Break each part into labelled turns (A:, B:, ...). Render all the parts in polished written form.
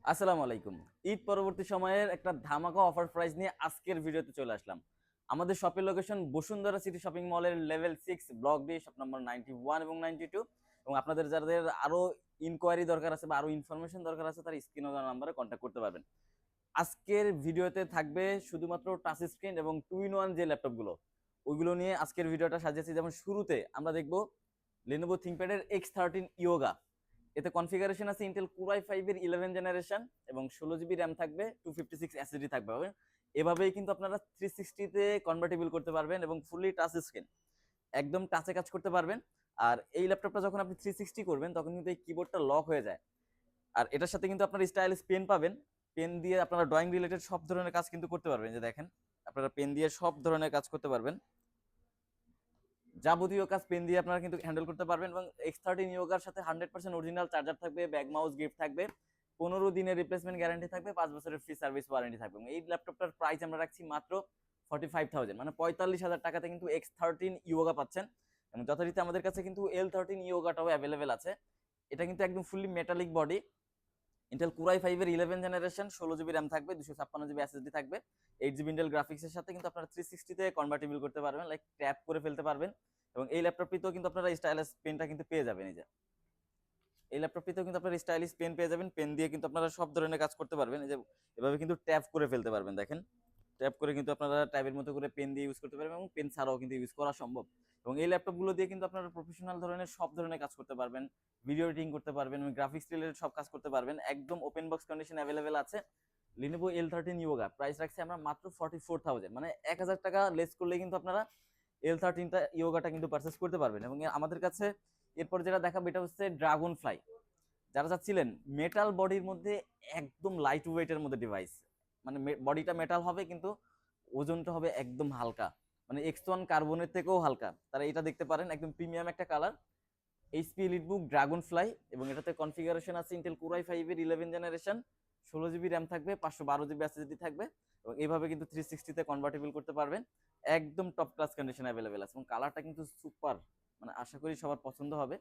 A: আসসালামু আলাইকুম। ঈদ পরবর্তী সময়ের একটা ধামাকা অফার প্রাইস নিয়ে আজকের ভিডিওতে চলে আসলাম। আমাদের শপের লোকেশন বসুন্ধরা সিটি শপিং মলের level 6 block D shop number 91 এবং 92। এবং আপনাদের যাদের আরো ইনকোয়ারি দরকার আছে বা আরো ইনফরমেশন দরকার আছে তারা স্ক্রিনে দেওয়া নাম্বারে কন্ট্যাক্ট করতে পারবেন। আজকের ভিডিওতে থাকবে শুধুমাত্র টাচ স্ক্রিন এবং টু ইন ওয়ান যে ল্যাপটপগুলো ওইগুলো নিয়ে আজকের ভিডিওটা সাজিয়েছি। যেমন শুরুতে আমরা দেখব Lenovo ThinkPad এর X13 Yoga। এতে কনফিগারেশন আছে ইন্টেল Core i5 এর 11 জেনারেশন এবং 16 জিবি র্যাম থাকবে, 256 এসএসডি থাকবে। এভাবেই কিন্তু আপনারা 360 তে কনভার্টেবল করতে পারবেন এবং ফুললি টাচ স্ক্রিন, একদম টাচে কাজ করতে পারবেন। আর এই ল্যাপটপটা যখন আপনি 360 করবেন তখন কিন্তু এই কিবোর্ডটা লক হয়ে যায়। আর এটার সাথে কিন্তু আপনারা স্টাইলিশ পেন পাবেন। পেন দিয়ে আপনারা ড্রয়িং রিলেটেড সব ধরনের কাজ কিন্তু করতে পারবেন। যে দেখেন, আপনারা পেন দিয়ে সব ধরনের কাজ করতে পারবেন, যাবতীয় কাজ পেন দিয়ে আপনারা কিন্তু হ্যান্ডেল করতে পারবেন। এবং X13 ইয়োগার সাথে 100% অরিজিনাল চার্জার থাকবে, ব্যাগ মাউস গিফট থাকবে, 15 দিনের রিপ্লেসমেন্ট গ্যারান্টি থাকবে, 5 বছরের ফ্রি সার্ভিস ওয়ারেন্টি থাকবে। এবং এই ল্যাপটপটার প্রাইস আমরা রাখছি মাত্র 45,000, মানে 45,000 টাকাতে কিন্তু X13 ইয়োগা পাচ্ছেন। এবং যথারীতি আমাদের কাছে কিন্তু L13 ইয়োগাটাও অ্যাভেলেবেল আছে। এটা কিন্তু একদম fully metallic body, Intel Core i5 এর 11 জেনারেশন, 16 জিবি র্যাম থাকবে, 256 জিবি এসএসডি থাকবে, 8 জিবি ইন্টেল গ্রাফিক্সের সাথে কিন্তু আপনারা 360 তে কনভার্টেবল করতে পারবেন, লাইক ট্যাপ করে ফেলতে পারবেন। এবং এই ল্যাপটপটিতেও কিন্তু আপনারা স্টাইলিশ পেনটা কিন্তু পেয়ে যাবেন। এই ল্যাপটপটিতেও কিন্তু আপনারা স্টাইলিশ পেন পেয়ে যাবেন। পেন দিয়ে কিন্তু আপনারা সব ধরনের কাজ করতে পারবেন। এই যে এভাবে কিন্তু ট্যাপ করে ফেলতে পারবেন, দেখেন ট্যাপ করে কিন্তু আপনারা ট্যাবের মতো করে পেন দিয়ে ইউজ করতে পারবেন এবং পেন ছাড়াও কিন্তু ইউজ করা সম্ভব। এবং এই ল্যাপটপগুলো দিয়ে কিন্তু আপনারা প্রফেশনাল ধরনের সব ধরনের কাজ করতে পারবেন, ভিডিও এডিটিং করতে পারবেন, গ্রাফিক্স রিলেটেড সব কাজ করতে পারবেন। একদম ওপেন বক্স কন্ডিশন অ্যাভেলেবেল আছে। Lenovo L13 Yoga প্রাইস রাখছি আমরা মাত্র 44,000, মানে 1,000 টাকা লেস করলে কিন্তু আপনারা L13টা ইয়োগাটা কিন্তু পারচেস করতে পারবেন। এবং আমাদের কাছে এরপর যেটা দেখাবো এটা হচ্ছে ড্রাগন ফ্লাই। যারা চাচ্ছিলেন মেটাল বডির মধ্যে একদম লাইট ওয়েটের মধ্যে ডিভাইস, মানে বডিটা মেটাল হবে কিন্তু ওজনটা হবে একদম হালকা, মানে X1 কার্বনের থেকেও হালকা, তারা এটা দেখতে পারেন। একদম প্রিমিয়াম একটা colour, HP EliteBook dragon fly. এবং এটাতে কনফিগারেশন আছে ইন্টেল Core i5 এর 11 জেনারেশন, 16 জিবি র্যাম থাকবে, 512 জিবি এসএসডি থাকবে। এবং এইভাবে কিন্তু 360 তে কনভার্টেবল করতে পারবেন। একদম টপ ক্লাস কন্ডিশন অ্যাভেলেবেল আছে এবং কালারটা কিন্তু সুপার, মানে আশা করি সবার পছন্দ হবে।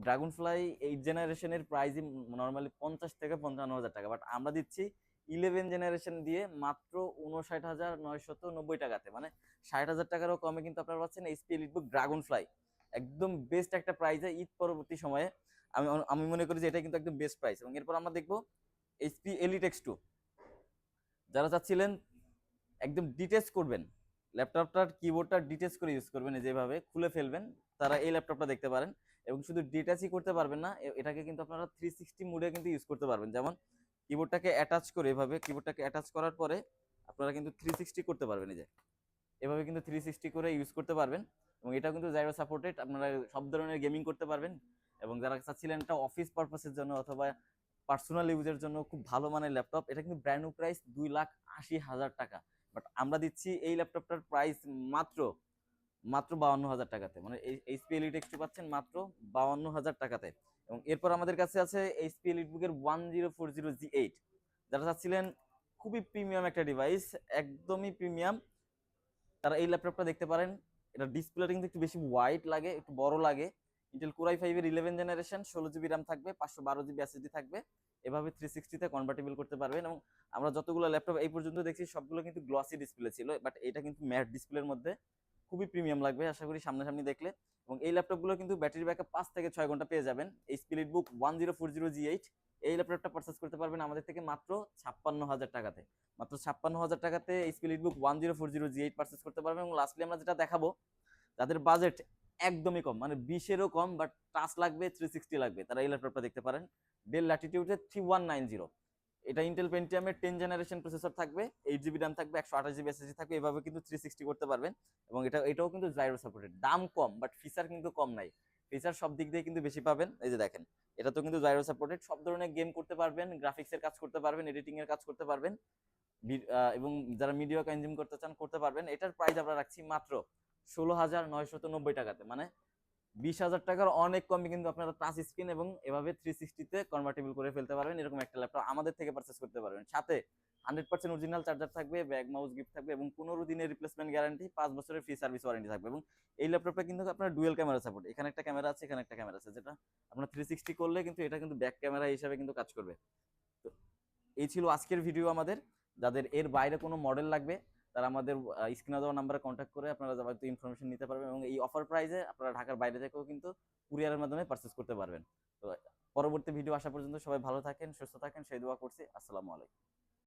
A: ড্রাগন ফ্লাই 8 জেনারেশনের প্রাইসই নর্মালি 50 থেকে 55 হাজার টাকা, বাট আমরা দিচ্ছি 11 জেনারেশন দিয়ে মাত্র 59,990 টাকাতে, মানে 60,000 টাকারও কমে কিন্তু আপনারা পাচ্ছেন এইচপি এলিটবুক ড্রাগন ফ্লাই। একদম বেস্ট একটা প্রাইসে ঈদ পরবর্তী সময়ে আমি আমি মনে করি যে এটা কিন্তু একদম বেস্ট প্রাইস। এবং এরপর আমরা দেখবো এইচপি এলিট X2। যারা চাচ্ছিলেন একদম ডিটেচ করবেন, ল্যাপটপটার কিবোর্ডটা ডিটেচ করে ইউজ করবেন, যেভাবে খুলে ফেলবেন, তারা এই ল্যাপটপটা দেখতে পারেন। এবং শুধু ডিটাচই করতে পারবেন না, এটাকে কিন্তু আপনারা 360 মোডে কিন্তু ইউজ করতে পারবেন। যেমন কিবোর্ডটাকে অ্যাটাচ করে, এভাবে কিবোর্ডটাকে অ্যাটাচ করার পরে আপনারা কিন্তু 360 করতে পারবেন। এই যে এভাবে কিন্তু 360 করে ইউজ করতে পারবেন। এবং এটা কিন্তু জাইরো সাপোর্টেড, আপনারা সব ধরনের গেমিং করতে পারবেন। এবং যারা চাচ্ছিলেন একটা অফিস পারপাসের জন্য অথবা পার্সোনাল ইউজের জন্য খুব ভালো মানের ল্যাপটপ, এটা কিন্তু ব্র্যান্ড নিউ প্রাইস 2,80,000 টাকা, বাট আমরা দিচ্ছি এই ল্যাপটপটার প্রাইস মাত্র মাত্র 52,000 টাকাতে, মানে এইচপি এলিট X2 পাচ্ছেন মাত্র 52,000 টাকাতে। এবং এরপর আমাদের কাছে আছে এইচপি এলিটবুকের 1040G8। যারা চাচ্ছিলেন খুবই প্রিমিয়াম একটা ডিভাইস, একদমই প্রিমিয়াম, তারা এই ল্যাপটপটা দেখতে পারেন। এটা ডিসপ্লেটা কিন্তু একটু বেশি ওয়াইড লাগে, একটু বড় লাগে। ইন্টেল Core i5 এর 11 জেনারেশন, 16 জিবি র্যাম থাকবে, 512 জিবি এসএসডি থাকবে। এভাবে 360 তে কনভার্টেবল করতে পারবেন। এবং আমরা যতগুলো ল্যাপটপ এই পর্যন্ত দেখছি সবগুলো কিন্তু গ্লসি ডিসপ্লে ছিল, বাট এটা কিন্তু ম্যাট ডিসপ্লের মধ্যে, খুবই প্রিমিয়াম লাগবে আশা করি সামনাসামনি দেখলে। এবং এই ল্যাপটপগুলো কিন্তু ব্যাটারি ব্যাকআপ 5 থেকে 6 ঘন্টা পেয়ে যাবেন। এই স্পিলিটবুক 1040G8 এই ল্যাপটপটা পারচেস করতে পারবেন আমাদের থেকে মাত্র 56,000 টাকাতে। মাত্র 56,000 টাকাতে এই স্পিলিটবুক 1040G8 পারচেস করতে পারবেন। এবং লাস্টলি আমরা যেটা দেখাবো, যাদের বাজেট একদমই কম, মানে 20-এরও কম, বাট টাচ লাগবে, 360 লাগবে, তারা এই ল্যাপটপটা দেখতে পারেন। ডেল ল্যাটিটিউডের 3190। এটা ইন্টেল পেন্টিয়ামের 10 জেনারেশন প্রসেসর থাকবে, 8 জিবি র্যাম থাকবে, 128 জিবি এসএসডি থাকবে। এভাবে কিন্তু 360 করতে পারবেন। এবং এটাও কিন্তু জাইরো সাপোর্টেড। দাম কম, বাট ফিচার কিন্তু কম নাই। ফিচার সব দিক দিয়ে কিন্তু বেশি পাবেন। এই যে দেখেন, এটা তো কিন্তু জাইরো সাপোর্টেড, সব ধরনের গেম করতে পারবেন, গ্রাফিক্সের কাজ করতে পারবেন, এডিটিং এর কাজ করতে পারবেন। এবং যারা মিডিয়া কনজিউম করতে চান করতে পারবেন। এটার প্রাইস আমরা রাখছি মাত্র 16,990 টাকাতে, মানে 20,000 টাকার অনেক কমে কিন্তু আপনারা টাচ স্ক্রিন এবং এভাবে 360 তে কনভার্টেবল করে ফেলতে পারবেন। এরকম একটা ল্যাপটপ আমাদের থেকে পারচেস করতে পারবেন। সাথে 100% অরিজিনাল চার্জার থাকবে, ব্যাগ মাউস গিফট থাকবে এবং 15 দিনের রিপ্লেসমেন্ট গ্যারান্টি, 5 বছরের ফ্রি সার্ভিস ওয়ারেন্টি থাকবে। এবং এই ল্যাপটপটা কিন্তু আপনার ডুয়েল ক্যামেরা সাপোর্ট, এখানে একটা ক্যামেরা আছে, এখানে একটা ক্যামেরা আছে, যেটা আপনার 360 করলে কিন্তু এটা কিন্তু ব্যাক ক্যামেরা হিসেবে কিন্তু কাজ করবে। তো এই ছিল আজকের ভিডিও আমাদের। যাদের এর বাইরে কোনো মডেল লাগবে তারা আমাদের স্ক্রিনে দেওয়া নাম্বারে কন্ট্যাক্ট করে আপনারা যাবতীয় ইনফরমেশন নিতে পারবেন, এবং এই অফার প্রাইসে আপনারা ঢাকার বাইরে থেকেও কিন্তু কুরিয়ারের মাধ্যমে পারচেস করতে পারবেন। তো পরবর্তী ভিডিও আসা পর্যন্ত সবাই ভালো থাকেন, সুস্থ থাকেন, সেই দোয়া করছি। আসসালামু আলাইকুম।